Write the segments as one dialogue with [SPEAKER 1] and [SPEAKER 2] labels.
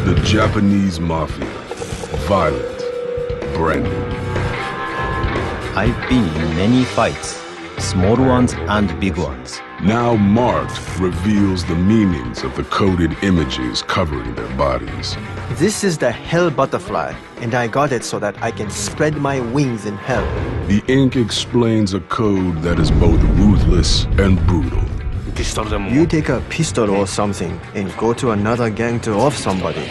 [SPEAKER 1] The Japanese Mafia. Violent. Branded.
[SPEAKER 2] I've been in many fights, small ones and big ones.
[SPEAKER 1] Now marked reveals the meanings of the coded images covering their bodies.
[SPEAKER 3] This is the hell butterfly, and I got it so that I can spread my wings in hell.
[SPEAKER 1] The ink explains a code that is both ruthless and brutal.
[SPEAKER 3] You take a pistol or something and go to another gang to off somebody.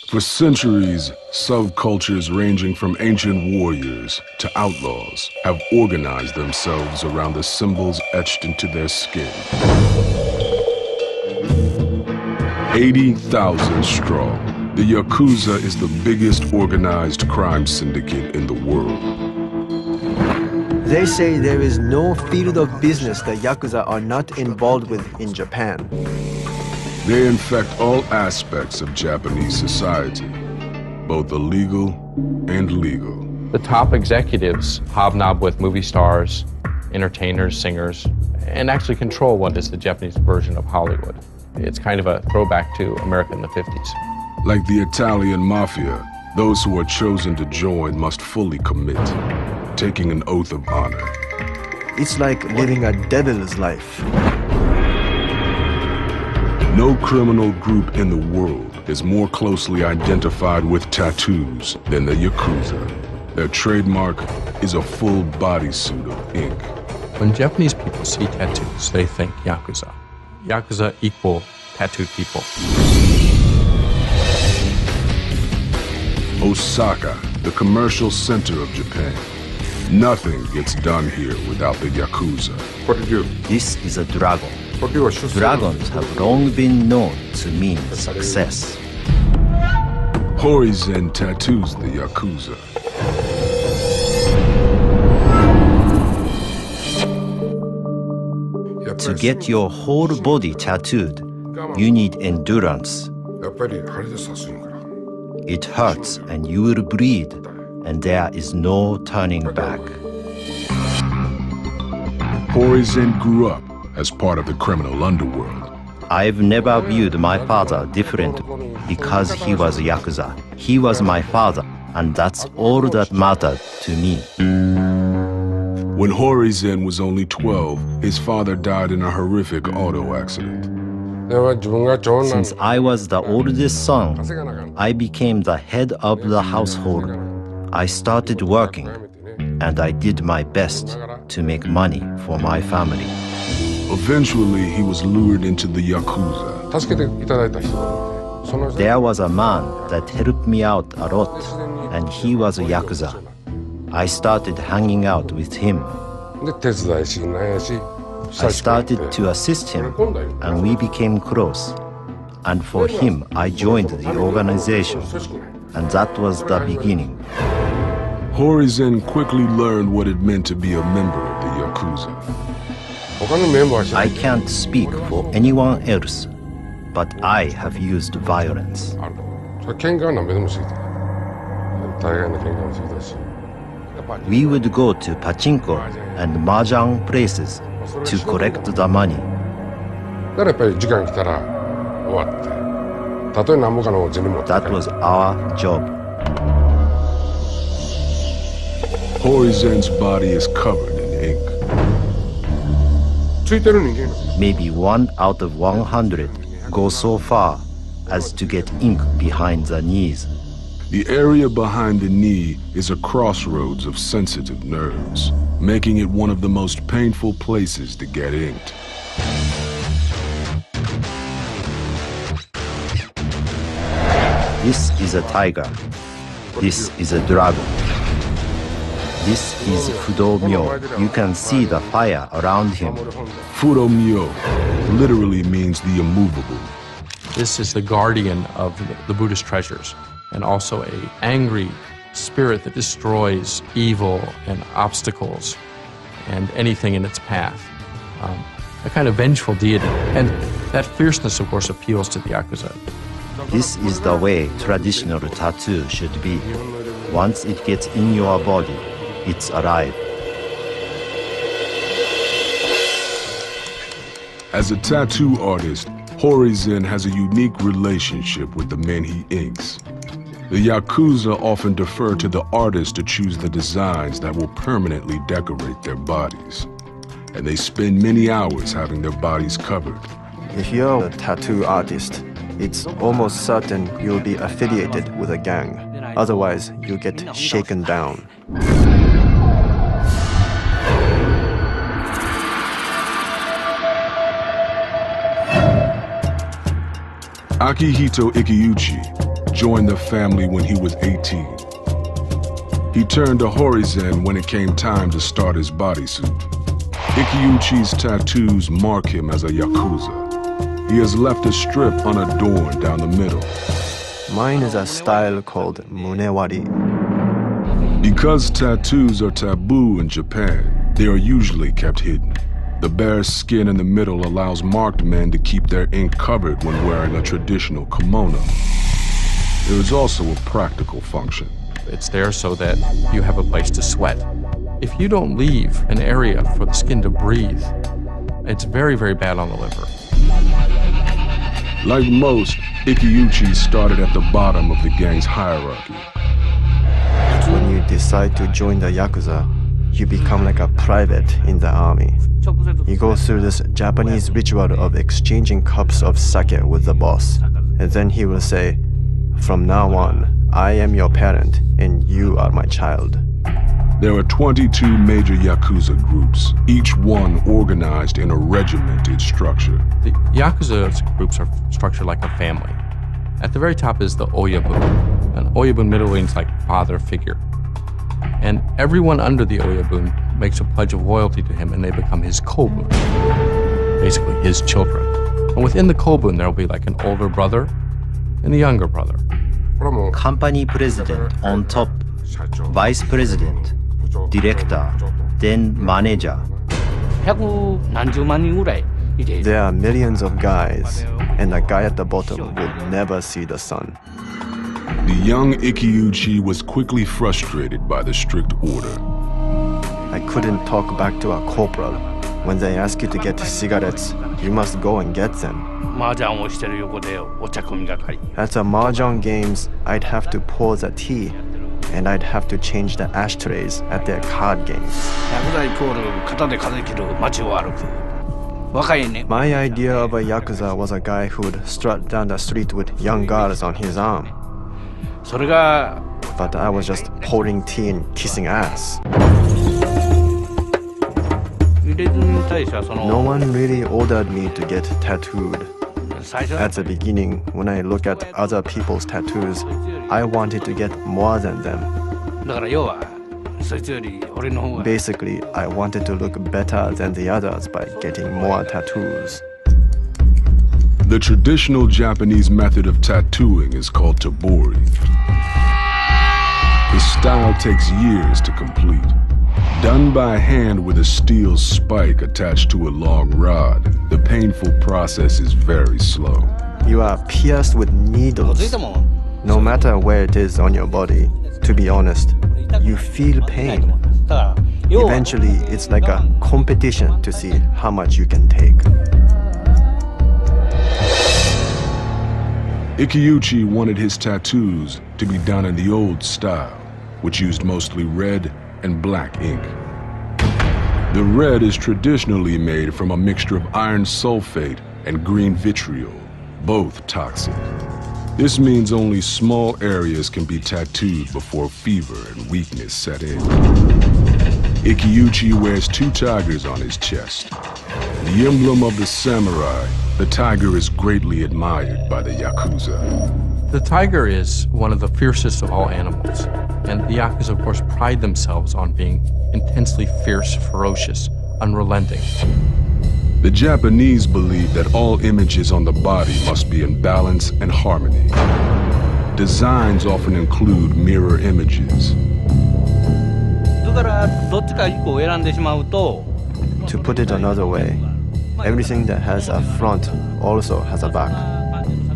[SPEAKER 1] For centuries, subcultures ranging from ancient warriors to outlaws have organized themselves around the symbols etched into their skin. 80,000 strong, the Yakuza is the biggest organized crime syndicate in the world.
[SPEAKER 3] They say there is no field of business the Yakuza are not involved with in Japan.
[SPEAKER 1] They infect all aspects of Japanese society, both illegal and legal.
[SPEAKER 4] The top executives hobnob with movie stars, entertainers, singers, and actually control what is the Japanese version of Hollywood. It's kind of a throwback to America in the 50s.
[SPEAKER 1] Like the Italian mafia, those who are chosen to join must fully commit, taking an oath of honor.
[SPEAKER 3] It's like living a devil's life.
[SPEAKER 1] No criminal group in the world is more closely identified with tattoos than the Yakuza. Their trademark is a full bodysuit of ink.
[SPEAKER 4] When Japanese people see tattoos, they think Yakuza. Yakuza equal tattooed people.
[SPEAKER 1] Osaka, the commercial center of Japan. Nothing gets done here without the Yakuza.
[SPEAKER 5] What did you?
[SPEAKER 2] This is a dragon.
[SPEAKER 5] Dragons
[SPEAKER 2] Dragons have long been known to mean success.
[SPEAKER 1] Horizen tattoos the Yakuza.
[SPEAKER 2] To get your whole body tattooed, you need endurance. It hurts and you will bleed, and there is no turning back.
[SPEAKER 1] Horizen grew up as part of the criminal underworld.
[SPEAKER 2] I've never viewed my father differently because he was a Yakuza. He was my father, and that's all that mattered to me.
[SPEAKER 1] When Horizen was only 12, his father died in a horrific auto accident.
[SPEAKER 2] Since I was the oldest son, I became the head of the household. I started working, and I did my best to make money for my family.
[SPEAKER 1] Eventually, he was lured into the Yakuza.
[SPEAKER 2] There was a man that helped me out a lot, and he was a Yakuza. I started hanging out with him. I started to assist him, and we became close. And for him, I joined the organization, and that was the beginning.
[SPEAKER 1] Horizen quickly learned what it meant to be a member of the Yakuza.
[SPEAKER 2] I can't speak for anyone else, but I have used violence. We would go to pachinko and mahjong places to collect the money. That was our job.
[SPEAKER 1] Horizen's body is covered in ink.
[SPEAKER 2] Maybe 1 out of 100 go so far as to get ink behind the knees.
[SPEAKER 1] The area behind the knee is a crossroads of sensitive nerves, making it one of the most painful places to get inked.
[SPEAKER 2] This is a tiger. This is a dragon. This is Fudo-myo. You can see the fire around him.
[SPEAKER 1] Fudo-myo literally means the immovable.
[SPEAKER 4] This is the guardian of the Buddhist treasures, and also an angry spirit that destroys evil and obstacles and anything in its path. A kind of vengeful deity. And that fierceness, of course, appeals to the Yakuza.
[SPEAKER 2] This is the way traditional tattoo should be. Once it gets in your body, it's alive.
[SPEAKER 1] As a tattoo artist, Horizen has a unique relationship with the men he inks. The Yakuza often defer to the artist to choose the designs that will permanently decorate their bodies. And they spend many hours having their bodies covered.
[SPEAKER 3] If you're a tattoo artist, it's almost certain you'll be affiliated with a gang. Otherwise, you get shaken down.
[SPEAKER 1] Akihito Ikiuchi joined the family when he was 18. He turned to Horizen when it came time to start his bodysuit. Ikiuchi's tattoos mark him as a Yakuza. He has left a strip unadorned down the middle.
[SPEAKER 3] Mine is a style called munewari.
[SPEAKER 1] Because tattoos are taboo in Japan, they are usually kept hidden. The bare skin in the middle allows marked men to keep their ink covered when wearing a traditional kimono. There is also a practical function.
[SPEAKER 4] It's there so that you have a place to sweat. If you don't leave an area for the skin to breathe, it's very, very bad on the liver.
[SPEAKER 1] Like most, Ikiuchi started at the bottom of the gang's hierarchy.
[SPEAKER 3] When you decide to join the Yakuza, you become like a private in the army. You go through this Japanese ritual of exchanging cups of sake with the boss. And then he will say, "From now on, I am your parent and you are my child."
[SPEAKER 1] There are 22 major Yakuza groups, each one organized in a regimented structure.
[SPEAKER 4] The Yakuza groups are structured like a family. At the very top is the Oyabun. An Oyabun middle means like father figure. And everyone under the Oyabun makes a pledge of loyalty to him and they become his Kobun, basically his children. And within the Kobun, there will be like an older brother and a younger brother.
[SPEAKER 2] Company president on top, vice president, director, then manager.
[SPEAKER 3] There are millions of guys, and the guy at the bottom will never see the sun.
[SPEAKER 1] The young Ikiuchi was quickly frustrated by the strict order.
[SPEAKER 3] I couldn't talk back to a corporal. When they ask you to get cigarettes, you must go and get them. At the mahjong games, I'd have to pour the tea, and I'd have to change the ashtrays at their card games. My idea of a Yakuza was a guy who'd strut down the street with young girls on his arm. But I was just pouring tea and kissing ass. No one really ordered me to get tattooed. At the beginning, when I look at other people's tattoos, I wanted to get more than them. Basically, I wanted to look better than the others by getting more tattoos.
[SPEAKER 1] The traditional Japanese method of tattooing is called tabori. The style takes years to complete. Done by hand with a steel spike attached to a long rod, the painful process is very slow.
[SPEAKER 3] You are pierced with needles. No matter where it is on your body, to be honest, you feel pain. Eventually, it's like a competition to see how much you can take.
[SPEAKER 1] Ikiuchi wanted his tattoos to be done in the old style, which used mostly red and black ink. The red is traditionally made from a mixture of iron sulfate and green vitriol, both toxic. This means only small areas can be tattooed before fever and weakness set in. Ikiuchi wears 2 tigers on his chest. The emblem of the samurai, the tiger is greatly admired by the Yakuza.
[SPEAKER 4] The tiger is one of the fiercest of all animals. And the Yakuza, of course, pride themselves on being intensely fierce, ferocious, unrelenting.
[SPEAKER 1] The Japanese believe that all images on the body must be in balance and harmony. Designs often include mirror images.
[SPEAKER 3] To put it another way, everything that has a front also has a back.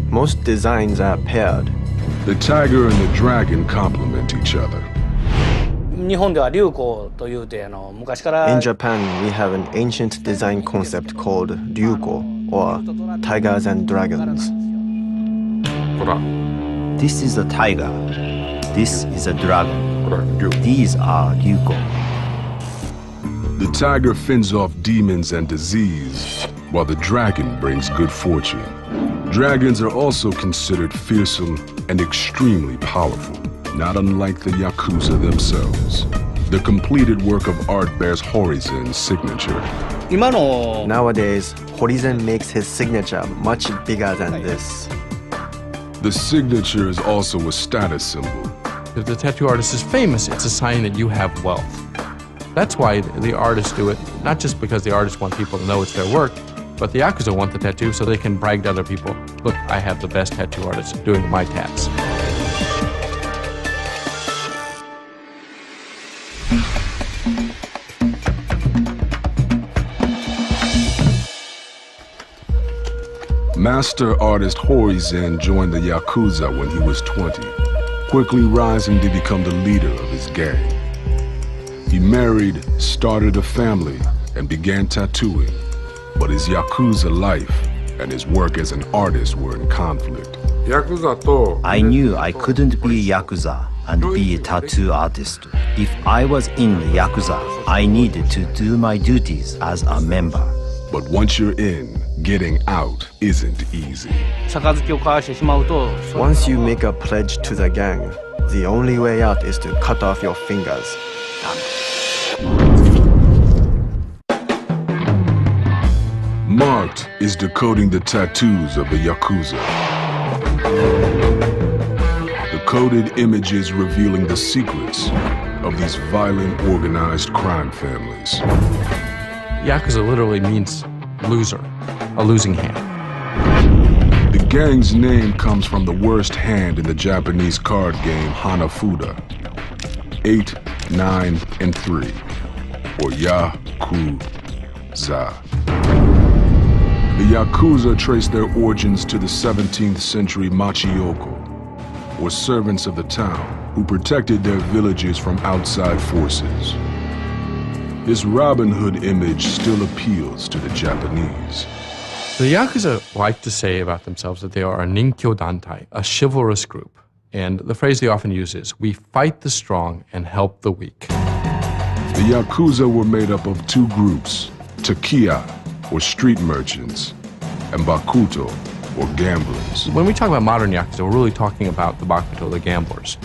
[SPEAKER 3] Most designs are paired.
[SPEAKER 1] The tiger and the dragon complement each other.
[SPEAKER 3] In Japan, we have an ancient design concept called ryuko, or tigers and dragons.
[SPEAKER 2] This is a tiger. This is a dragon. These are ryuko.
[SPEAKER 1] The tiger fends off demons and disease, while the dragon brings good fortune. Dragons are also considered fearsome and extremely powerful, not unlike the Yakuza themselves. The completed work of art bears Horizen's signature.
[SPEAKER 3] Nowadays, Horizen makes his signature much bigger than this.
[SPEAKER 1] The signature is also a status symbol.
[SPEAKER 4] If the tattoo artist is famous, it's a sign that you have wealth. That's why the artists do it, not just because the artists want people to know it's their work, but the Yakuza want the tattoo so they can brag to other people, look, I have the best tattoo artist doing my tats.
[SPEAKER 1] Master artist Horizen joined the Yakuza when he was 20, quickly rising to become the leader of his gang. He married, started a family, and began tattooing, but his Yakuza life and his work as an artist were in conflict.
[SPEAKER 2] I knew I couldn't be a Yakuza and be a tattoo artist. If I was in the Yakuza, I needed to do my duties as a member.
[SPEAKER 1] But once you're in, getting out isn't easy.
[SPEAKER 3] Once you make a pledge to the gang, the only way out is to cut off your fingers.
[SPEAKER 1] Marked is decoding the tattoos of the Yakuza. The coded images revealing the secrets of these violent, organized crime families.
[SPEAKER 4] Yakuza literally means loser, a losing hand.
[SPEAKER 1] The gang's name comes from the worst hand in the Japanese card game Hanafuda. 8, 9, and 3, or Yakuza. The Yakuza trace their origins to the 17th century Machioko, or servants of the town who protected their villages from outside forces. This Robin Hood image still appeals to the Japanese.
[SPEAKER 4] The Yakuza like to say about themselves that they are a ninkyo dantai, a chivalrous group. And the phrase they often use is, we fight the strong and help the weak.
[SPEAKER 1] The Yakuza were made up of two groups, Takiya, or street merchants, and Bakuto, or gamblers.
[SPEAKER 4] When we talk about modern Yakuza, we're really talking about the Bakuto, the gamblers.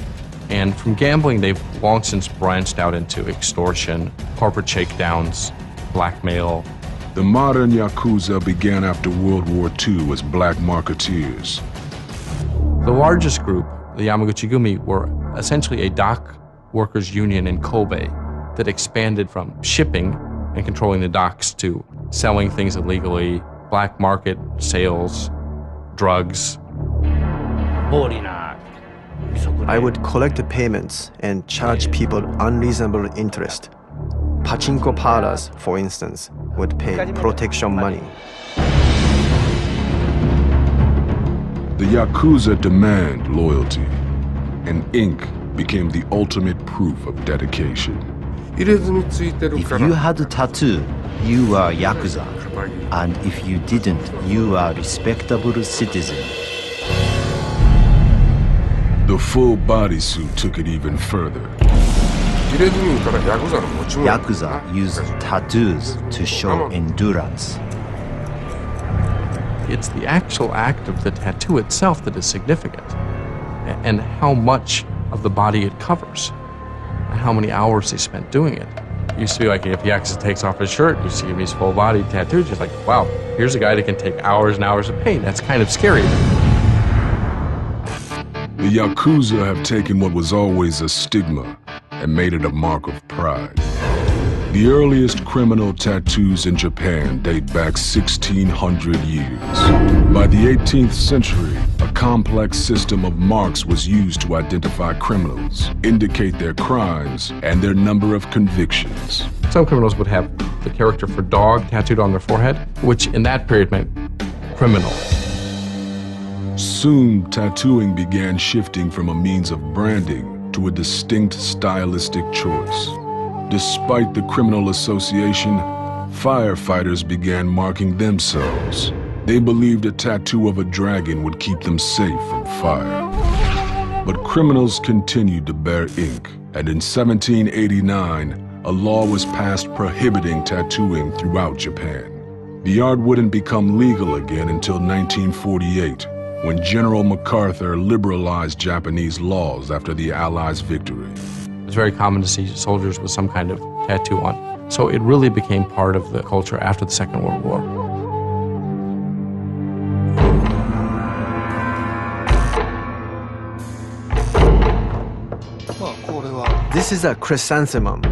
[SPEAKER 4] And from gambling, they've long since branched out into extortion, corporate shakedowns, blackmail.
[SPEAKER 1] The modern Yakuza began after World War II as black marketeers.
[SPEAKER 4] The largest group, the Yamaguchi-gumi, were essentially a dock workers' union in Kobe that expanded from shipping and controlling the docks to selling things illegally, black market sales, drugs.
[SPEAKER 3] I would collect the payments and charge people unreasonable interest. Pachinko parlors, for instance, would pay protection money.
[SPEAKER 1] The Yakuza demand loyalty, and ink became the ultimate proof of dedication.
[SPEAKER 2] If you had a tattoo, you were Yakuza. And if you didn't, you were a respectable citizen.
[SPEAKER 1] The full bodysuit took it even further.
[SPEAKER 2] Yakuza used tattoos to show endurance.
[SPEAKER 4] It's the actual act of the tattoo itself that is significant, and how much of the body it covers, and how many hours they spent doing it. It used to be like if Yakuza takes off his shirt, you see him, he's full body tattooed, just like, wow, here's a guy that can take hours and hours of pain. That's kind of scary.
[SPEAKER 1] The Yakuza have taken what was always a stigma and made it a mark of pride. The earliest criminal tattoos in Japan date back 1,600 years. By the 18th century, a complex system of marks was used to identify criminals, indicate their crimes, and their number of convictions.
[SPEAKER 4] Some criminals would have the character for dog tattooed on their forehead, which in that period meant criminal.
[SPEAKER 1] Soon, tattooing began shifting from a means of branding to a distinct stylistic choice. Despite the criminal association, firefighters began marking themselves. They believed a tattoo of a dragon would keep them safe from fire. But criminals continued to bear ink, and in 1789, a law was passed prohibiting tattooing throughout Japan. The art wouldn't become legal again until 1948, when General MacArthur liberalized Japanese laws after the Allies' victory.
[SPEAKER 4] It's very common to see soldiers with some kind of tattoo on. So it really became part of the culture after the Second World War.
[SPEAKER 3] This is a chrysanthemum.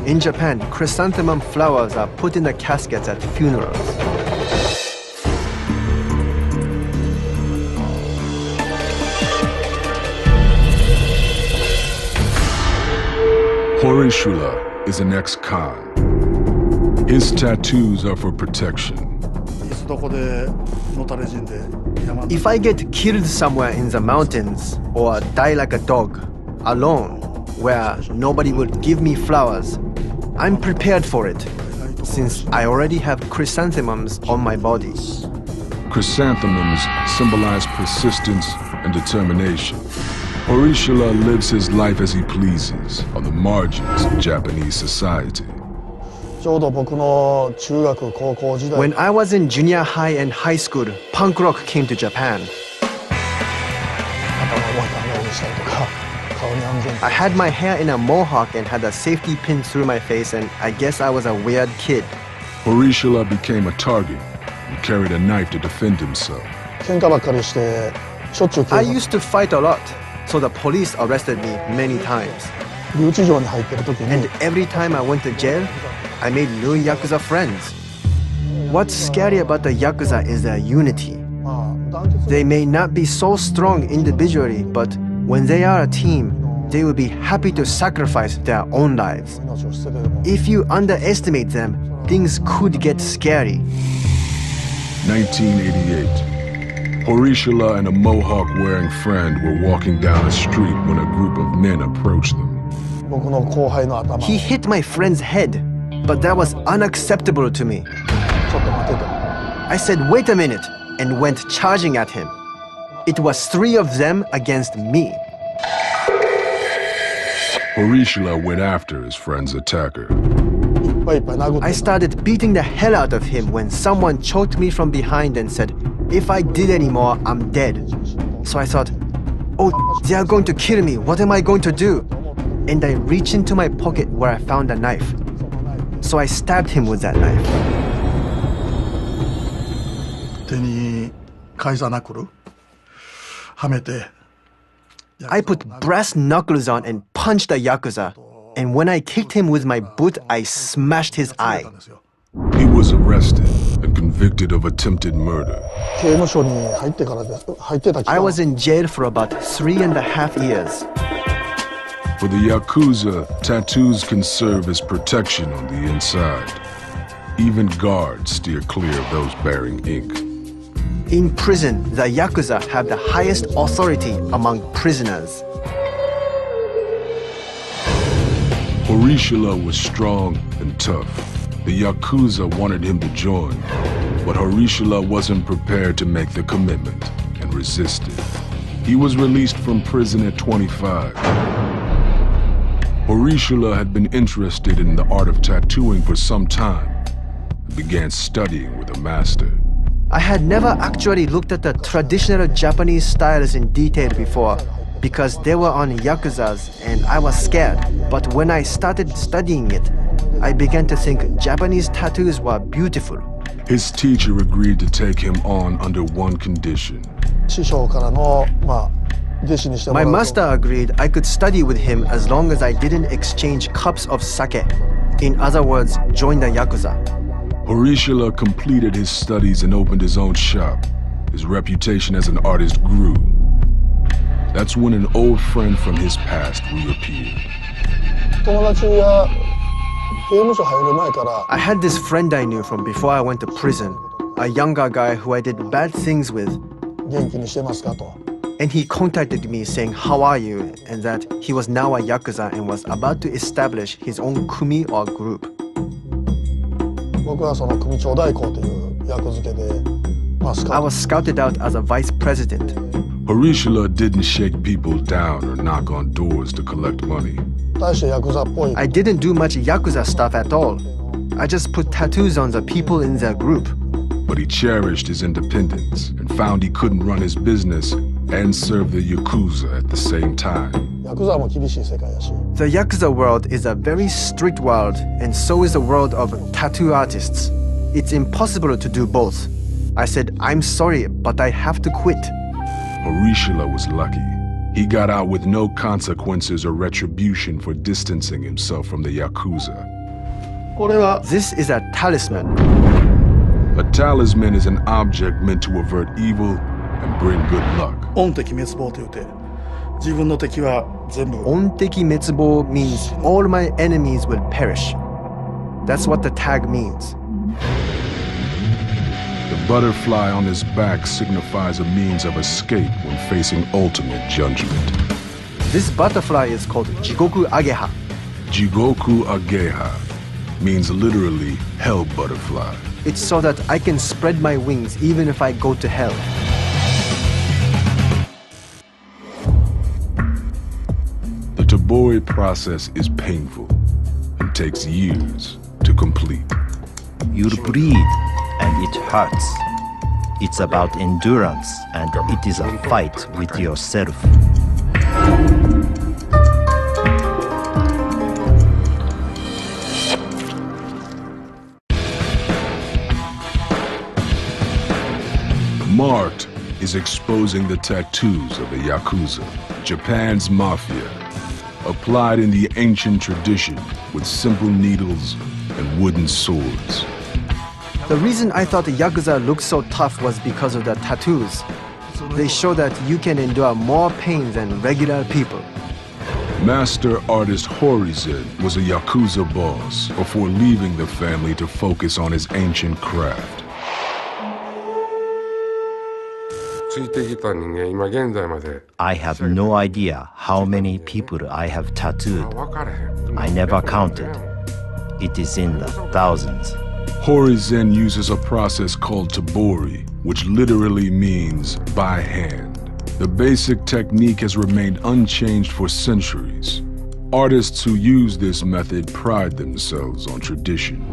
[SPEAKER 3] In Japan, chrysanthemum flowers are put in the caskets at funerals.
[SPEAKER 1] Horishula is an ex-con. His tattoos are for protection.
[SPEAKER 3] If I get killed somewhere in the mountains or die like a dog, alone, where nobody would give me flowers, I'm prepared for it, since I already have chrysanthemums on my body.
[SPEAKER 1] Chrysanthemums symbolize persistence and determination. Horishula lives his life as he pleases, on the margins of Japanese society.
[SPEAKER 3] When I was in junior high and high school, punk rock came to Japan. I had my hair in a mohawk and had a safety pin through my face, and I guess I was a weird kid.
[SPEAKER 1] Horishula became a target and carried a knife to defend himself.
[SPEAKER 3] I used to fight a lot, so the police arrested me many times. And every time I went to jail, I made new Yakuza friends. What's scary about the Yakuza is their unity. They may not be so strong individually, but when they are a team, they will be happy to sacrifice their own lives. If you underestimate them, things could get scary.
[SPEAKER 1] 1988. Horishula and a mohawk-wearing friend were walking down a street when a group of men approached them.
[SPEAKER 3] He hit my friend's head, but that was unacceptable to me. I said, "Wait a minute," and went charging at him. It was 3 of them against me.
[SPEAKER 1] Horishula went after his friend's attacker.
[SPEAKER 3] I started beating the hell out of him when someone choked me from behind and said, "If I did any more, I'm dead." So I thought, "Oh, they are going to kill me. What am I going to do?" And I reached into my pocket where I found a knife. So I stabbed him with that knife. I put brass knuckles on and punched the Yakuza, and when I kicked him with my boot, I smashed his eye.
[SPEAKER 1] He was arrested and convicted of attempted murder.
[SPEAKER 3] I was in jail for about 3.5 years.
[SPEAKER 1] For the Yakuza, tattoos can serve as protection on the inside. Even guards steer clear of those bearing ink.
[SPEAKER 3] In prison, the Yakuza have the highest authority among prisoners.
[SPEAKER 1] Horishula was strong and tough. The Yakuza wanted him to join, but Horishula wasn't prepared to make the commitment and resisted. He was released from prison at 25. Horishula had been interested in the art of tattooing for some time and began studying with a master.
[SPEAKER 3] I had never actually looked at the traditional Japanese styles in detail before because they were on Yakuzas and I was scared. But when I started studying it, I began to think Japanese tattoos were beautiful.
[SPEAKER 1] His teacher agreed to take him on under one condition.
[SPEAKER 3] My master agreed I could study with him as long as I didn't exchange cups of sake. In other words, join the Yakuza.
[SPEAKER 1] Horishula completed his studies and opened his own shop. His reputation as an artist grew. That's when an old friend from his past reappeared.
[SPEAKER 3] I had this friend I knew from before I went to prison, a younger guy who I did bad things with. And he contacted me saying, "How are you?" and that he was now a Yakuza and was about to establish his own kumi or group.
[SPEAKER 5] 僕はその組長代行という役付けで、
[SPEAKER 3] I was scouted out as a vice president.
[SPEAKER 1] Horishila didn't shake people down or knock on doors to collect money.
[SPEAKER 5] 大してヤクザっぽい。
[SPEAKER 3] I didn't do much Yakuza stuff at all. I just put tattoos on the people in their group.
[SPEAKER 1] But he cherished his independence and found he couldn't run his business and serve the Yakuza at the same time.
[SPEAKER 5] ヤクザも厳しい世界やし。
[SPEAKER 3] The Yakuza world is a very strict world, and so is the world of tattoo artists. It's impossible to do both. I said, "I'm sorry, but I have to quit."
[SPEAKER 1] Horishila was lucky. He got out with no consequences or retribution for distancing himself from the Yakuza.
[SPEAKER 5] これは
[SPEAKER 3] This is a talisman.
[SPEAKER 1] A talisman is an object meant to avert evil and bring good luck.
[SPEAKER 5] 恩敵滅亡というて、自分の敵は全部。
[SPEAKER 3] Onteki metsubo means all my enemies will perish. That's what the tag means.
[SPEAKER 1] The butterfly on his back signifies a means of escape when facing ultimate judgment.
[SPEAKER 3] This butterfly is called Jigoku Ageha.
[SPEAKER 1] Jigoku Ageha means literally hell butterfly.
[SPEAKER 3] It's so that I can spread my wings even if I go to hell.
[SPEAKER 1] The Tabori process is painful and takes years to complete.
[SPEAKER 2] You'll bleed and it hurts. It's about endurance and it is a fight with yourself.
[SPEAKER 1] Marked is exposing the tattoos of the Yakuza, Japan's mafia, applied in the ancient tradition with simple needles and wooden swords.
[SPEAKER 3] The reason I thought the Yakuza looked so tough was because of the tattoos. They show that you can endure more pain than regular people.
[SPEAKER 1] Master artist Horizen was a Yakuza boss before leaving the family to focus on his ancient craft.
[SPEAKER 2] I have no idea how many people I have tattooed. I never counted. It is in the thousands.
[SPEAKER 1] Horizen uses a process called tabori, which literally means by hand. The basic technique has remained unchanged for centuries. Artists who use this method pride themselves on tradition.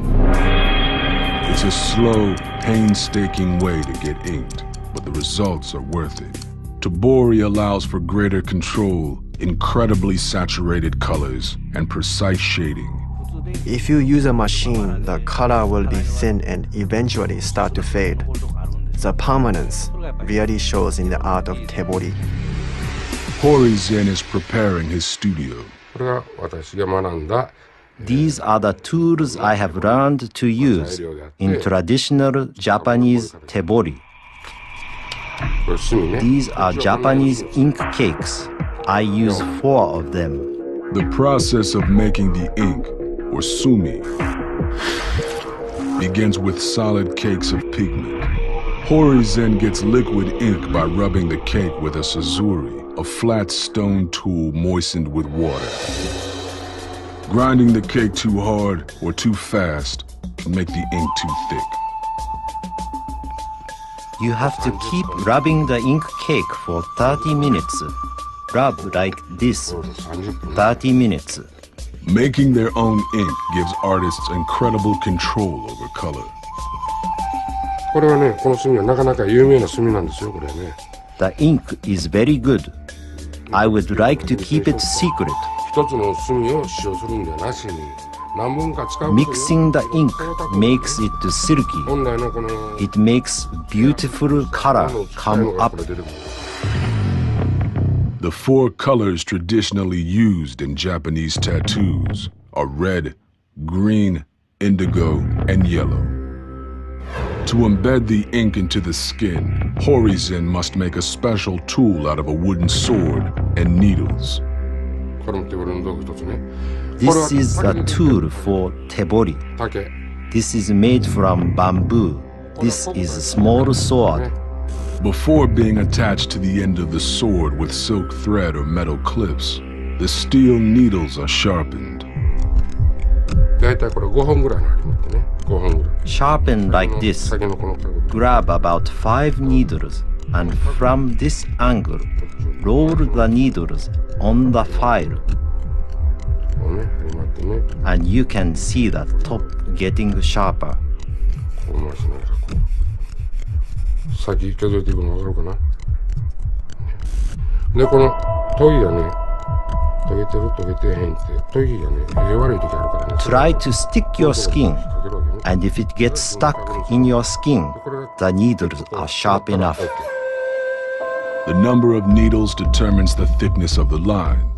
[SPEAKER 1] It's a slow, painstaking way to get inked, but the results are worth it. Tabori allows for greater control, incredibly saturated colors, and precise shading.
[SPEAKER 3] If you use a machine, the color will be thin and eventually start to fade. The permanence really shows in the art of tebori.
[SPEAKER 1] Horizen is preparing his studio.
[SPEAKER 2] These are the tools I have learned to use in traditional Japanese tebori. These are Japanese ink cakes. I use 4 of them.
[SPEAKER 1] The process of making the ink, or sumi, begins with solid cakes of pigment. Horizen gets liquid ink by rubbing the cake with a suzuri, a flat stone tool moistened with water. Grinding the cake too hard or too fast can make the ink too thick.
[SPEAKER 2] You have to keep rubbing the ink cake for 30 minutes. Rub like this, 30 minutes.
[SPEAKER 1] Making their own ink gives artists incredible control over color.
[SPEAKER 2] The ink is very good. I would like to keep it secret. Mixing the ink makes it silky. It makes beautiful color come up.
[SPEAKER 1] The 4 colors traditionally used in Japanese tattoos are red, green, indigo, and yellow. To embed the ink into the skin, Horizen must make a special tool out of a wooden sword and needles.
[SPEAKER 2] This is the tool for tebori. This is made from bamboo. This is a small sword.
[SPEAKER 1] Before being attached to the end of the sword with silk thread or metal clips, the steel needles are sharpened.
[SPEAKER 2] Sharpen like this. Grab about 5 needles and from this angle, roll the needles on the file. And you can see the top getting sharper. Try to stick your skin, and if it gets stuck in your skin, the needles are sharp enough.
[SPEAKER 1] The number of needles determines the thickness of the line.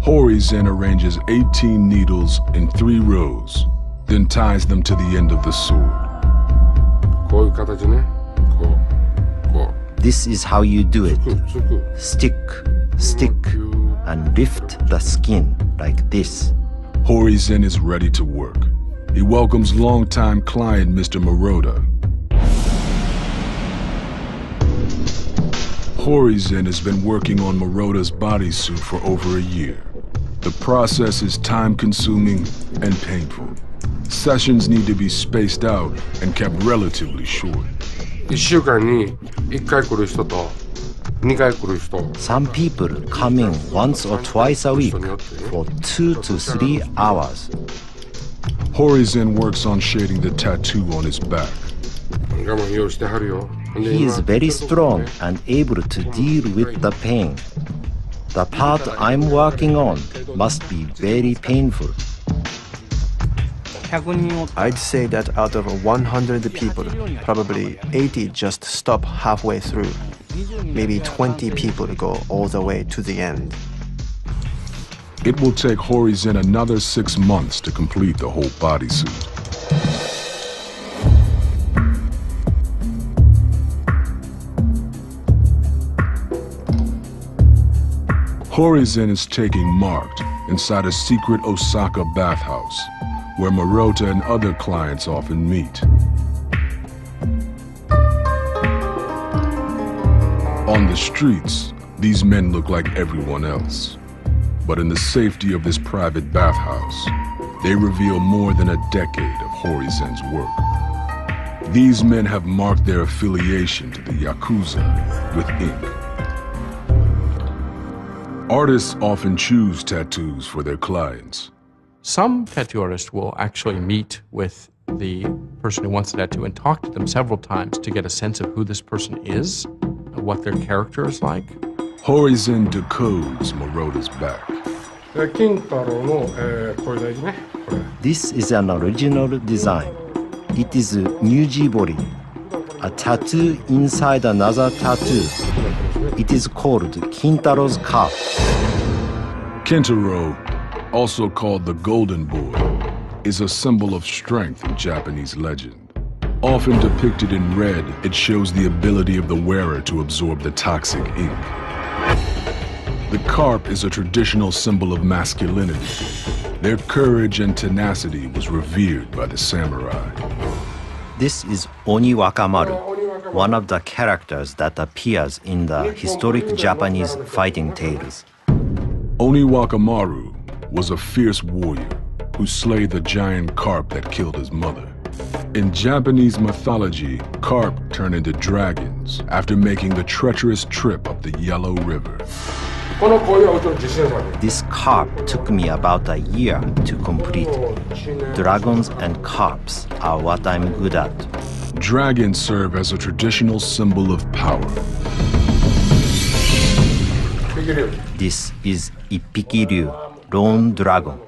[SPEAKER 1] Hori-zen arranges 18 needles in 3 rows, then ties them to the end of the sword.
[SPEAKER 2] This is how you do it. Stick, stick, and lift the skin like this.
[SPEAKER 1] Hori-zen is ready to work. He welcomes longtime client Mr. Maroda. Hori-zen has been working on Maroda's bodysuit for over a year. The process is time-consuming and painful. Sessions need to be spaced out and kept relatively short.
[SPEAKER 2] Some people come in once or twice a week for 2 to 3 hours.
[SPEAKER 1] Hori-zen works on shading the tattoo on his back.
[SPEAKER 2] He is very strong and able to deal with the pain. The part I'm working on must be very painful.
[SPEAKER 3] I'd say that out of 100 people, probably 80 just stop halfway through. Maybe 20 people go all the way to the end.
[SPEAKER 1] It will take Hori-zen another 6 months to complete the whole bodysuit. Hori-zen is taking marked inside a secret Osaka bathhouse, where Maroda and other clients often meet. On the streets, these men look like everyone else. But in the safety of this private bathhouse, they reveal more than a decade of Hori-zen's work. These men have marked their affiliation to the Yakuza with ink. Artists often choose tattoos for their clients.
[SPEAKER 4] Some tattoo artists will actually meet with the person who wants the tattoo and talk to them several times to get a sense of who this person is, what their character is like.
[SPEAKER 1] Hori-zen decodes Maroda's back.
[SPEAKER 2] This is an original design. It is a Nujibori, a tattoo inside another tattoo. It is called Kintaro's Cup.
[SPEAKER 1] Kintaro, also called the Golden Boy, is a symbol of strength in Japanese legend. Often depicted in red, it shows the ability of the wearer to absorb the toxic ink. The carp is a traditional symbol of masculinity. Their courage and tenacity was revered by the samurai.
[SPEAKER 2] This is Oni Wakamaru, one of the characters that appears in the historic Japanese fighting tales.
[SPEAKER 1] Oni Wakamaru was a fierce warrior who slayed the giant carp that killed his mother. In Japanese mythology, carp turn into dragons after making the treacherous trip up the Yellow River.
[SPEAKER 2] This carp took me about a year to complete. Dragons and carps are what I'm good at.
[SPEAKER 1] Dragons serve as a traditional symbol of power.
[SPEAKER 2] This is Ippikiryu, lone dragon.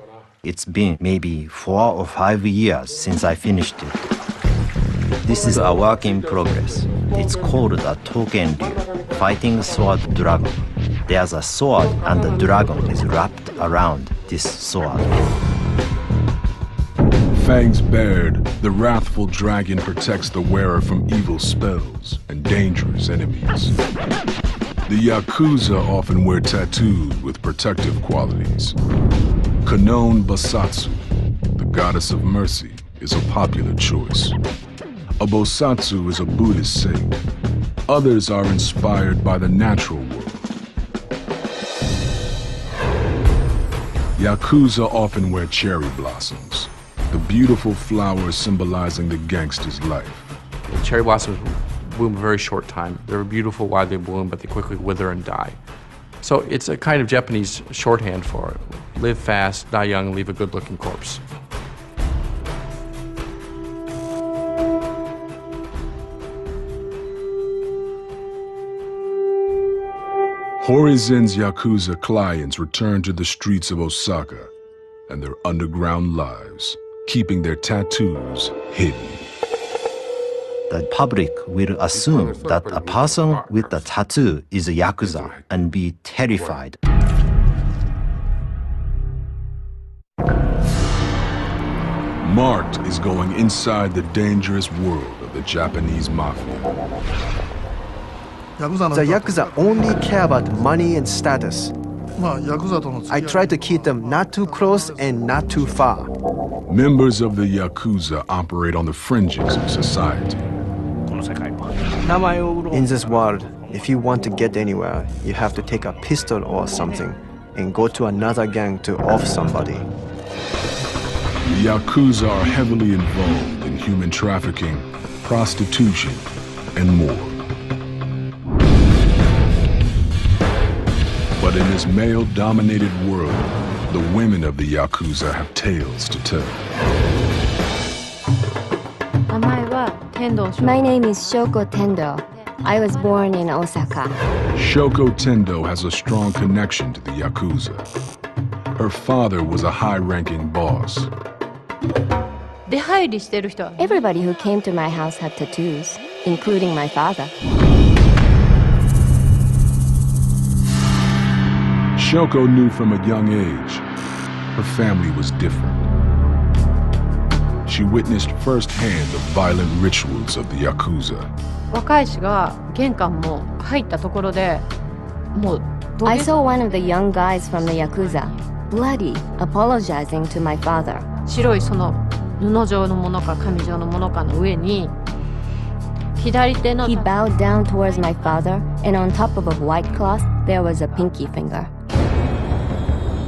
[SPEAKER 2] It's been maybe 4 or 5 years since I finished it. This is a work in progress. It's called a Tokenryu, fighting sword dragon. There's a sword and the dragon is wrapped around this sword.
[SPEAKER 1] Fangs bared, the wrathful dragon protects the wearer from evil spells and dangerous enemies. The Yakuza often wear tattoos with protective qualities. Kanon Bosatsu, the goddess of mercy, is a popular choice. A Bosatsu is a Buddhist saint. Others are inspired by the natural world. Yakuza often wear cherry blossoms, the beautiful flowers symbolizing the gangster's life.
[SPEAKER 4] The cherry blossoms bloom a very short time. They're beautiful while they bloom, but they quickly wither and die. So it's a kind of Japanese shorthand for it. Live fast, die young, leave a good-looking corpse.
[SPEAKER 1] Horizen's Yakuza clients return to the streets of Osaka and their underground lives, keeping their tattoos hidden.
[SPEAKER 2] The public will assume that a person with a tattoo is a Yakuza and be terrified.
[SPEAKER 1] Mart is going inside the dangerous world of the Japanese mafia.
[SPEAKER 3] The Yakuza only care about money and status. I try to keep them not too close and not too far.
[SPEAKER 1] Members of the Yakuza operate on the fringes of society.
[SPEAKER 3] In this world, if you want to get anywhere, you have to take a pistol or something and go to another gang to off somebody.
[SPEAKER 1] The Yakuza are heavily involved in human trafficking, prostitution, and more. But in this male-dominated world, the women of the Yakuza have tales to tell.
[SPEAKER 6] My name is Shoko Tendo. I was born in Osaka.
[SPEAKER 1] Shoko Tendo has a strong connection to the Yakuza. Her father was a high-ranking boss.
[SPEAKER 6] Everybody who came to my house had tattoos, including my father.
[SPEAKER 1] Shoko knew from a young age her family was different. She witnessed firsthand the violent rituals of the Yakuza.
[SPEAKER 6] I saw one of the young guys from the Yakuza, bloody, apologizing to my father. He bowed down towards my father, and on top of a white cloth, there was a pinky finger.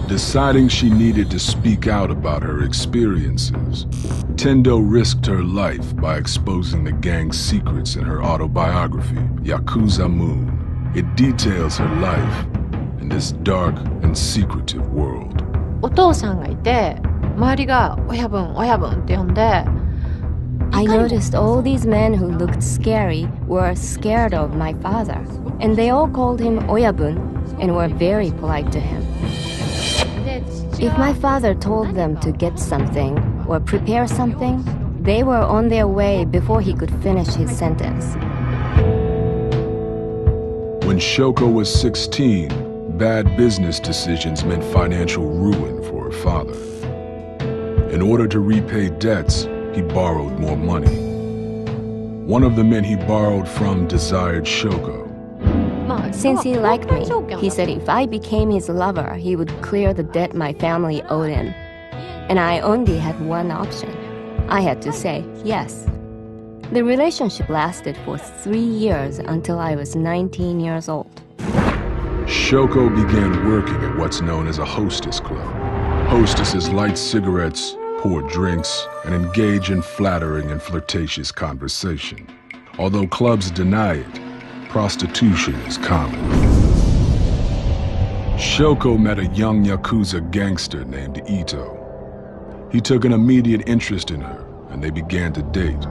[SPEAKER 1] Deciding she needed to speak out about her experiences, Tendo risked her life by exposing the gang's secrets in her autobiography, Yakuza Moon. It details her life in this dark and secretive world.
[SPEAKER 6] I noticed all these men who looked scary were scared of my father, and they all called him Oyabun and were very polite to him. If my father told them to get something or prepare something, they were on their way before he could finish his sentence.
[SPEAKER 1] When Shoko was 16, bad business decisions meant financial ruin for her father. In order to repay debts, he borrowed more money. One of the men he borrowed from desired Shoko.
[SPEAKER 6] Since he liked me, he said if I became his lover, he would clear the debt my family owed him. And I only had one option. I had to say yes. The relationship lasted for 3 years until I was 19 years old.
[SPEAKER 1] Shoko began working at what's known as a hostess club. Hostesses light cigarettes, pour drinks, and engage in flattering and flirtatious conversation. Although clubs deny it, prostitution is common. Shoko met a young Yakuza gangster named Ito. He took an immediate interest in her, and they began to date.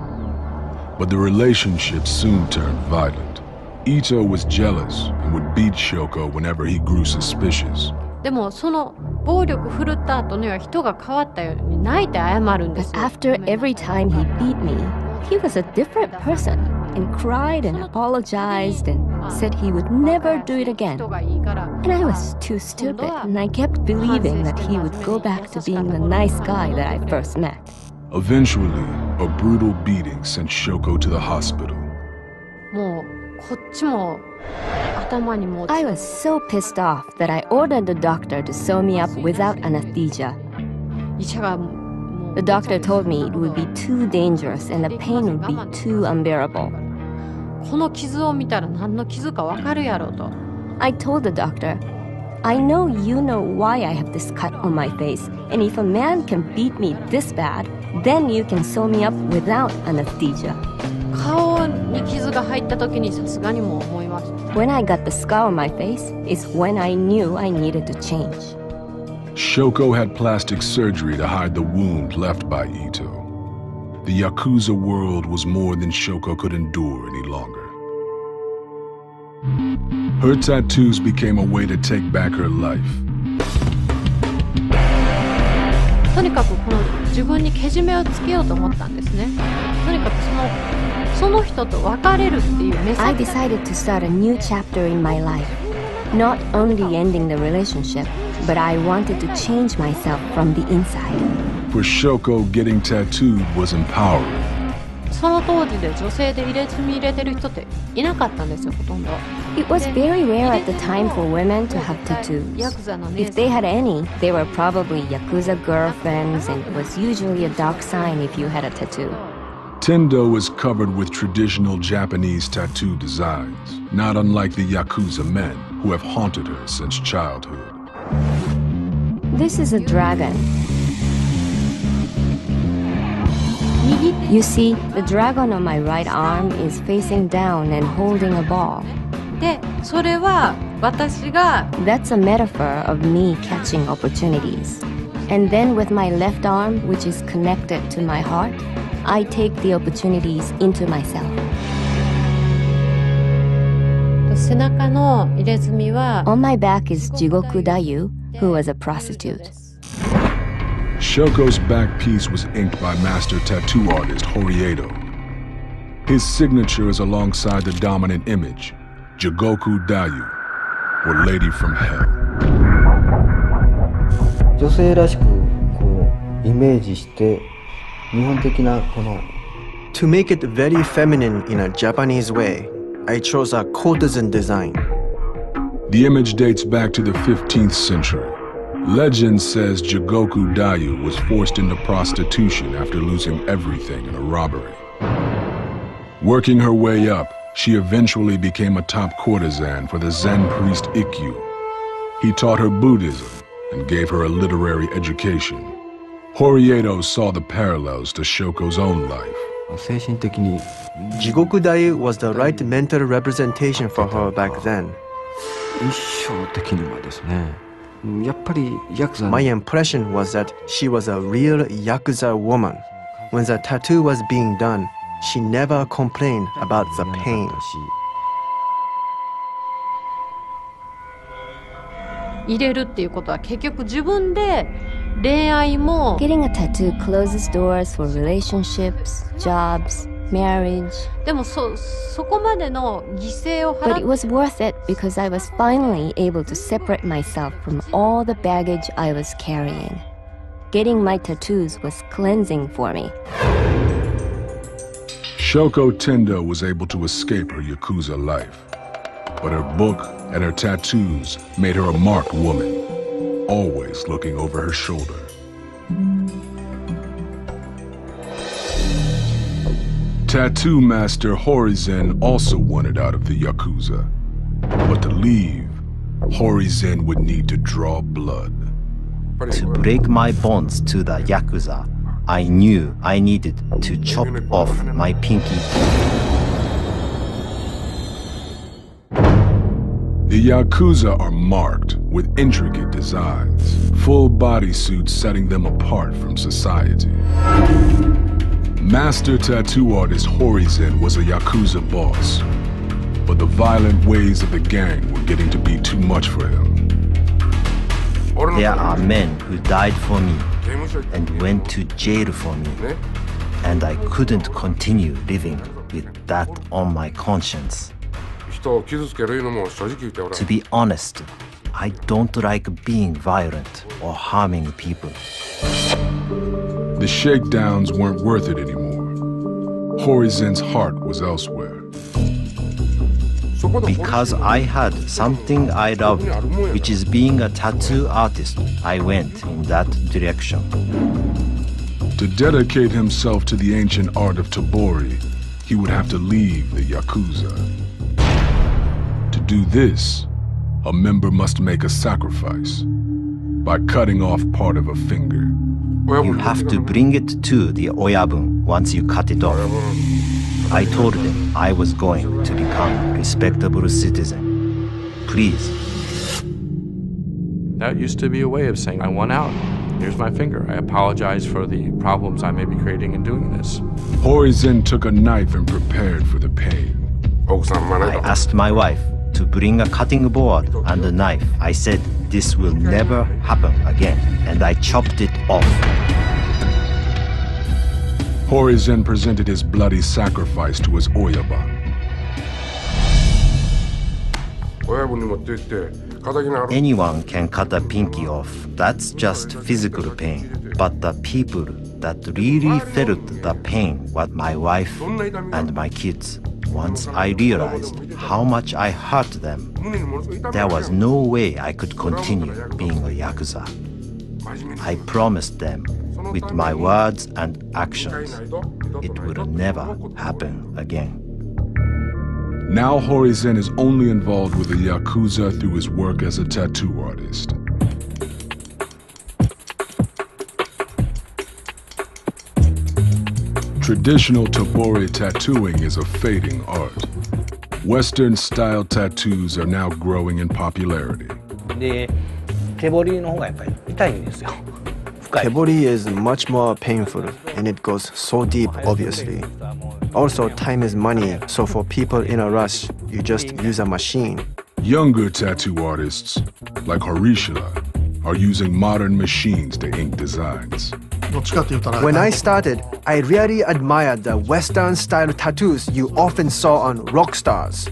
[SPEAKER 1] But the relationship soon turned violent. Ito was jealous and would beat Shoko whenever he grew suspicious.
[SPEAKER 6] But after every time he beat me, he was a different person and cried and apologized and said he would never do it again. And I was too stupid, and I kept believing that he would go back to being the nice guy that I first met.
[SPEAKER 1] Eventually, a brutal beating sent Shoko to the hospital.
[SPEAKER 6] I was so pissed off that I ordered the doctor to sew me up without anesthesia. The doctor told me it would be too dangerous and the pain would be too unbearable.
[SPEAKER 7] この傷を見たら何の傷かわかるやろと。
[SPEAKER 6] I told the doctor, I know you know why I have this cut on my face, and if a man can beat me this bad, then you can sew me up without anesthesia.
[SPEAKER 7] 顔に傷が入った時にさすがにもう思いました。
[SPEAKER 6] When I got the scar on my face is when I knew I needed to change.
[SPEAKER 1] Shoko had plastic surgery to hide the wound left by Ito. The Yakuza world was more than Shoko could endure any longer. Her tattoos became a way to take back her life.
[SPEAKER 7] とにかくこの自分にけじめをつけようと思ったんですね。とにかくその人と別れるっていう目先。
[SPEAKER 6] I decided to start a new chapter in my life. Not only ending the relationship, but I wanted to change myself from the inside.
[SPEAKER 1] For Shoko, getting tattooed was empowering.
[SPEAKER 7] その当時で女性で入れ墨入れてる人っていなかったんですよ、ほとんど。
[SPEAKER 6] It was very rare at the time for women to have tattoos. If they had any, they were probably Yakuza girlfriends, and it was usually a dark sign if you had a tattoo.
[SPEAKER 1] Tendo is covered with traditional Japanese tattoo designs, not unlike the Yakuza men who have haunted her since childhood.
[SPEAKER 6] This is a dragon. You see, the dragon on my right arm is facing down and holding a ball.
[SPEAKER 7] で、それは私が
[SPEAKER 6] That's a metaphor of me catching opportunities. And then with my left arm, which is connected to my heart, I take the opportunities into myself.
[SPEAKER 7] 背中の入れ墨は
[SPEAKER 6] On my back is Jigoku Dayu, who was a prostitute.
[SPEAKER 1] Shoko's back piece was inked by master tattoo artist Horiedo. His signature is alongside the dominant image, Jigoku Dayu, or Lady from Hell.
[SPEAKER 8] 女性らしくこうイメージして日本的なこの
[SPEAKER 3] To make it very feminine in a Japanese way, I chose a courtesan design.
[SPEAKER 1] The image dates back to the 15th century. Legend says Jigoku Dayu was forced into prostitution after losing everything in a robbery. Working her way up, she eventually became a top courtesan for the Zen priest Ikkyu. He taught her Buddhism and gave her a literary education. Horiedo saw the parallels to Shoko's own life.
[SPEAKER 8] 精神的に
[SPEAKER 3] Jigoku Dayu was the right mental representation for her back then.
[SPEAKER 8] 印象的にはですねやっぱりヤクザ
[SPEAKER 3] My impression was that she was a real Yakuza woman. When the tattoo was being done, she never complained about the pain.
[SPEAKER 7] 入れるっていうことは結局自分で恋愛も
[SPEAKER 6] Getting a tattoo closes doors for relationships, jobs, marriage.
[SPEAKER 7] でもそこまでの犠牲を
[SPEAKER 6] But
[SPEAKER 7] 払
[SPEAKER 6] it
[SPEAKER 7] っ
[SPEAKER 6] was worth it because I was finally able to separate myself from all the baggage I was carrying. Getting my tattoos was cleansing for me.
[SPEAKER 1] Shoko Tendo was able to escape her Yakuza life. But her book and her tattoos made her a marked woman, always looking over her shoulder. Tattoo master Horizen also wanted out of the Yakuza. But to leave, Horizen would need to draw blood.
[SPEAKER 2] To break my bonds to the Yakuza, I knew I needed to chop off my pinky.
[SPEAKER 1] The Yakuza are marked with intricate designs, full bodysuits setting them apart from society. Master tattoo artist Horizen was a Yakuza boss, but the violent ways of the gang were getting to be too much for him.
[SPEAKER 2] There are men who died for me and went to jail for me, and I couldn't continue living with that on my conscience. To be honest, I don't like being violent or harming people.
[SPEAKER 1] The shakedowns weren't worth it anymore. Horizen's heart was elsewhere.
[SPEAKER 2] Because I had something I loved, which is being a tattoo artist, I went in that direction.
[SPEAKER 1] To dedicate himself to the ancient art of Tabori, he would have to leave the Yakuza. To do this, a member must make a sacrifice by cutting off part of a finger.
[SPEAKER 2] You have to bring it to the Oyabun once you cut it off. I told them I was going to become a respectable citizen. Please.
[SPEAKER 4] That used to be a way of saying, I want out. Here's my finger. I apologize for the problems I may be creating in doing this.
[SPEAKER 1] Horizen took a knife and prepared for the pain.
[SPEAKER 2] I asked my wife to bring a cutting board and a knife. I said this will never happen again, and I chopped it off.
[SPEAKER 1] Horizen presented his bloody sacrifice to his Oyaba.
[SPEAKER 2] Anyone can cut a pinky off. That's just physical pain. But the people that really felt the pain were my wife and my kids. Once I realized how much I hurt them, there was no way I could continue being a Yakuza. I promised them with my words and actions, it will never happen again.
[SPEAKER 1] Now Horizen is only involved with the Yakuza through his work as a tattoo artist. Traditional Tobore tattooing is a fading art. Western-style tattoos are now growing in popularity.
[SPEAKER 3] Kebori is much more painful, and it goes so deep, obviously. Also, time is money, so for people in a rush, you just use a machine.
[SPEAKER 1] Younger tattoo artists, like Horishila, are using modern machines to ink designs.
[SPEAKER 3] When I started, I really admired the Western-style tattoos you often saw on rock stars.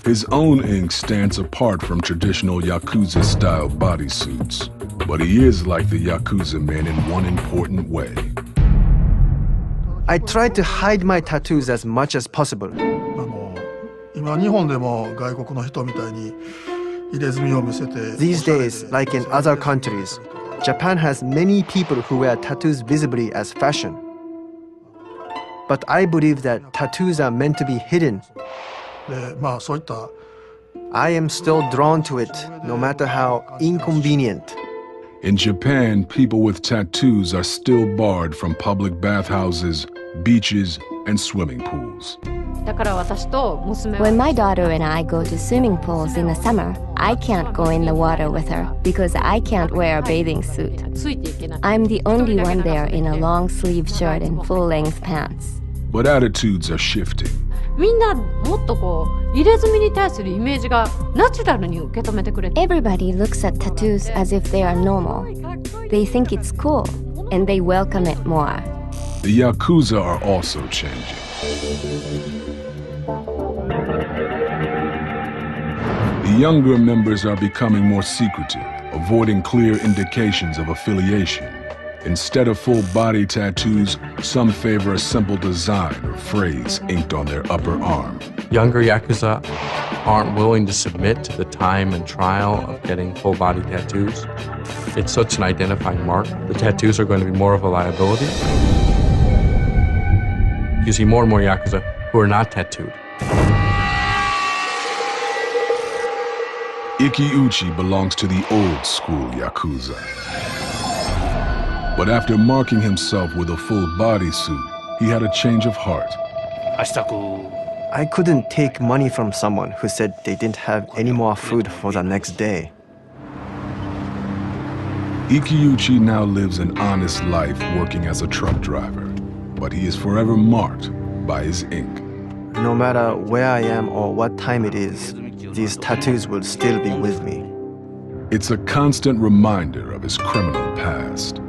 [SPEAKER 1] His own ink stands apart from traditional Yakuza-style bodysuits, but he is like the Yakuza men in one important way.
[SPEAKER 3] I tried to hide my tattoos as much as possible. These days, like in other countries, Japan has many people who wear tattoos visibly as fashion. But I believe that tattoos are meant to be hidden. I am still drawn to it, no matter how inconvenient.
[SPEAKER 1] In Japan, people with tattoos are still barred from public bathhouses, beaches, and swimming pools.
[SPEAKER 6] When my daughter and I go to swimming pools in the summer, I can't go in the water with her because I can't wear a bathing suit. I'm the only one there in a long sleeve shirt and full-length pants.
[SPEAKER 1] But attitudes are shifting.
[SPEAKER 6] Everybody looks at tattoos as if they are normal. They think it's cool, and they welcome it more.
[SPEAKER 1] The Yakuza are also changing. The younger members are becoming more secretive, avoiding clear indications of affiliation. Instead of full-body tattoos, some favor a simple design or phrase inked on their upper arm.
[SPEAKER 4] Younger Yakuza aren't willing to submit to the time and trial of getting full-body tattoos. It's such an identifying mark. The tattoos are going to be more of a liability. You see more and more Yakuza who are not tattooed.
[SPEAKER 1] Ikiuchi belongs to the old school Yakuza. But after marking himself with a full bodysuit, he had a change of heart.
[SPEAKER 3] I couldn't take money from someone who said they didn't have any more food for the next day.
[SPEAKER 1] Ikiuchi now lives an honest life working as a truck driver, but he is forever marked by his ink.
[SPEAKER 3] No matter where I am or what time it is, these tattoos will still be with me.
[SPEAKER 1] It's a constant reminder of his criminal past.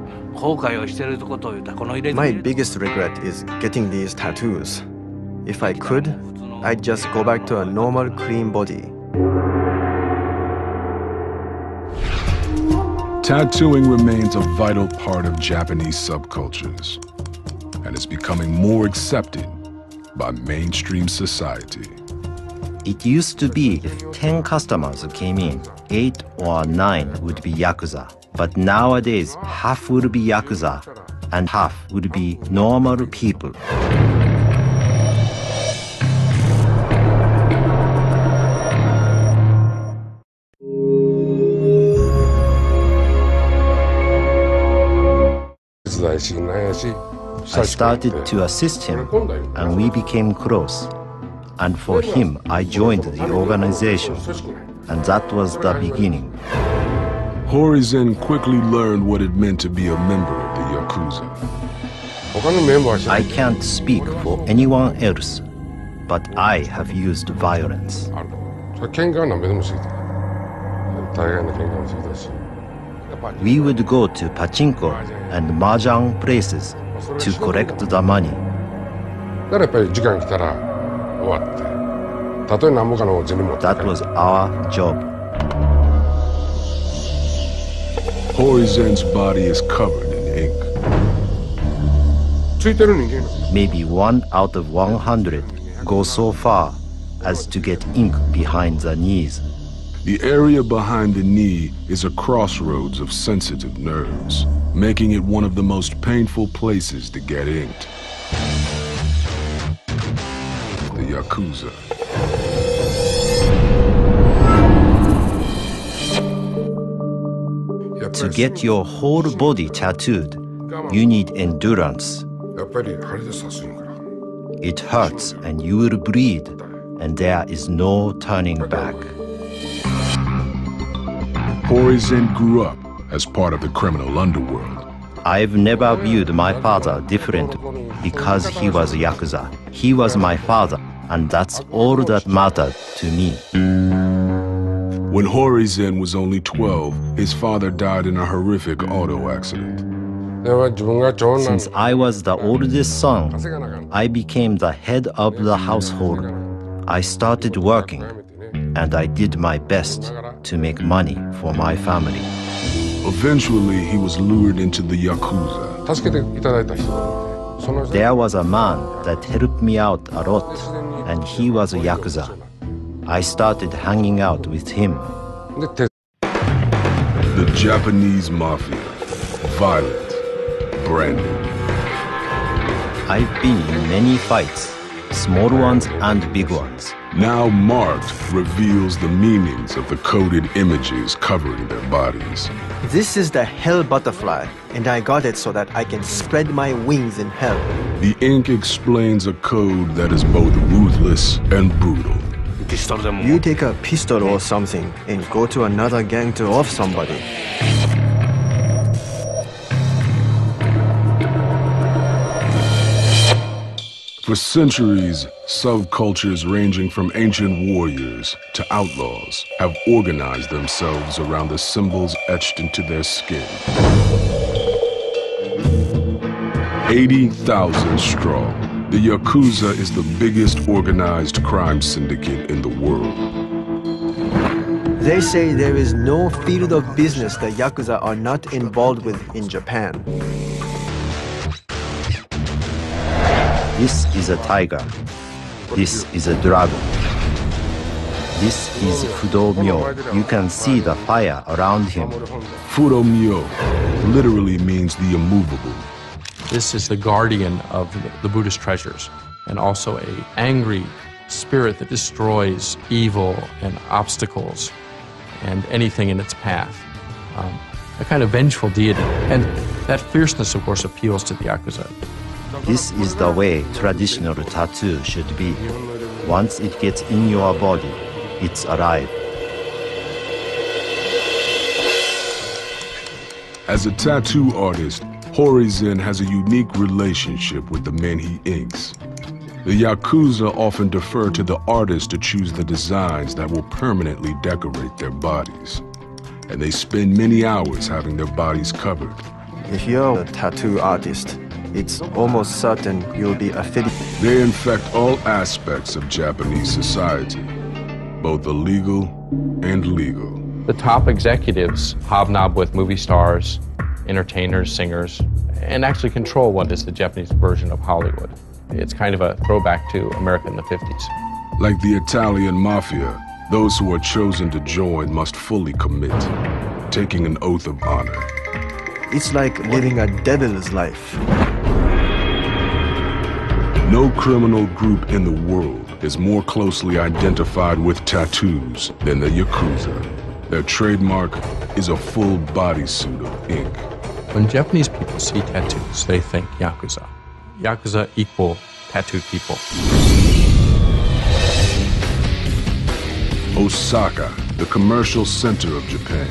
[SPEAKER 3] My biggest regret is getting these tattoos. If I could, I'd just go back to a normal, clean body.
[SPEAKER 1] Tattooing remains a vital part of Japanese subcultures, and is becoming more accepted by mainstream society.
[SPEAKER 2] It used to be if 10 customers came in, 8 or 9 would be Yakuza. But nowadays, half would be Yakuza and half would be normal people. I started to assist him, and we became close. And for him, I joined the organization, and that was the beginning.
[SPEAKER 1] Horizen quickly learned what it meant to be a member of the Yakuza.
[SPEAKER 2] I can't speak for anyone else, but I have used violence. We would go to pachinko and mahjong places to collect the money. That was our job.
[SPEAKER 1] Horizen's body is covered in ink.
[SPEAKER 2] Maybe 1 out of 100 go so far as to get ink behind the knees.
[SPEAKER 1] The area behind the knee is a crossroads of sensitive nerves, making it one of the most painful places to get inked. The Yakuza.
[SPEAKER 2] To get your whole body tattooed, you need endurance. It hurts and you will bleed, and there is no turning back.
[SPEAKER 1] Horizen grew up as part of the criminal underworld.
[SPEAKER 2] I've never viewed my father differently because he was a Yakuza. He was my father, and that's all that mattered to me.
[SPEAKER 1] When Horizen was only 12, his father died in a horrific auto accident.
[SPEAKER 2] Since I was the oldest son, I became the head of the household. I started working, and I did my best to make money for my family.
[SPEAKER 1] Eventually, he was lured into the Yakuza.
[SPEAKER 2] There was a man that helped me out a lot, and he was a Yakuza. I started hanging out with him.
[SPEAKER 1] The Japanese mafia, violent, branded.
[SPEAKER 2] I've been in many fights, small ones and big ones.
[SPEAKER 1] Now marked reveals the meanings of the coded images covering their bodies.
[SPEAKER 3] This is the hell butterfly, and I got it so that I can spread my wings in hell.
[SPEAKER 1] The ink explains a code that is both ruthless and brutal.
[SPEAKER 3] You take a pistol or something and go to another gang to off somebody.
[SPEAKER 1] For centuries, subcultures ranging from ancient warriors to outlaws have organized themselves around the symbols etched into their skin. 80,000 strong, the Yakuza is the biggest organized crime syndicate in the world.
[SPEAKER 3] They say there is no field of business the Yakuza are not involved with in Japan.
[SPEAKER 2] This is a tiger. This is a dragon. This is Fudo-myo. You can see the fire around him.
[SPEAKER 1] Fudo-myo literally means the immovable.
[SPEAKER 4] This is the guardian of the Buddhist treasures, and also an angry spirit that destroys evil and obstacles and anything in its path. A kind of vengeful deity. And that fierceness, of course, appeals to the Yakuza.
[SPEAKER 2] This is the way traditional tattoo should be. Once it gets in your body, it's alive.
[SPEAKER 1] As a tattoo artist, Horizen has a unique relationship with the men he inks. The Yakuza often defer to the artist to choose the designs that will permanently decorate their bodies. And they spend many hours having their bodies covered.
[SPEAKER 3] If you're a tattoo artist, it's almost certain you'll be affiliated.
[SPEAKER 1] They infect all aspects of Japanese society, both illegal and legal.
[SPEAKER 4] The top executives hobnob with movie stars, entertainers, singers, and actually control what is the Japanese version of Hollywood. It's kind of a throwback to America in the 50s.
[SPEAKER 1] Like the Italian mafia, those who are chosen to join must fully commit, taking an oath of honor.
[SPEAKER 3] It's like living a devil's life.
[SPEAKER 1] No criminal group in the world is more closely identified with tattoos than the Yakuza. Their trademark is a full bodysuit of ink.
[SPEAKER 4] When Japanese people see tattoos, they think Yakuza. Yakuza equal tattooed people.
[SPEAKER 1] Osaka, the commercial center of Japan.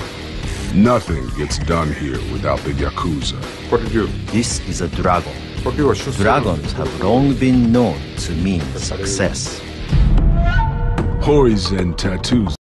[SPEAKER 1] Nothing gets done here without the Yakuza.
[SPEAKER 9] What did you?
[SPEAKER 2] This is a dragon. Dragons have long been known to mean success.
[SPEAKER 1] Horizen tattoos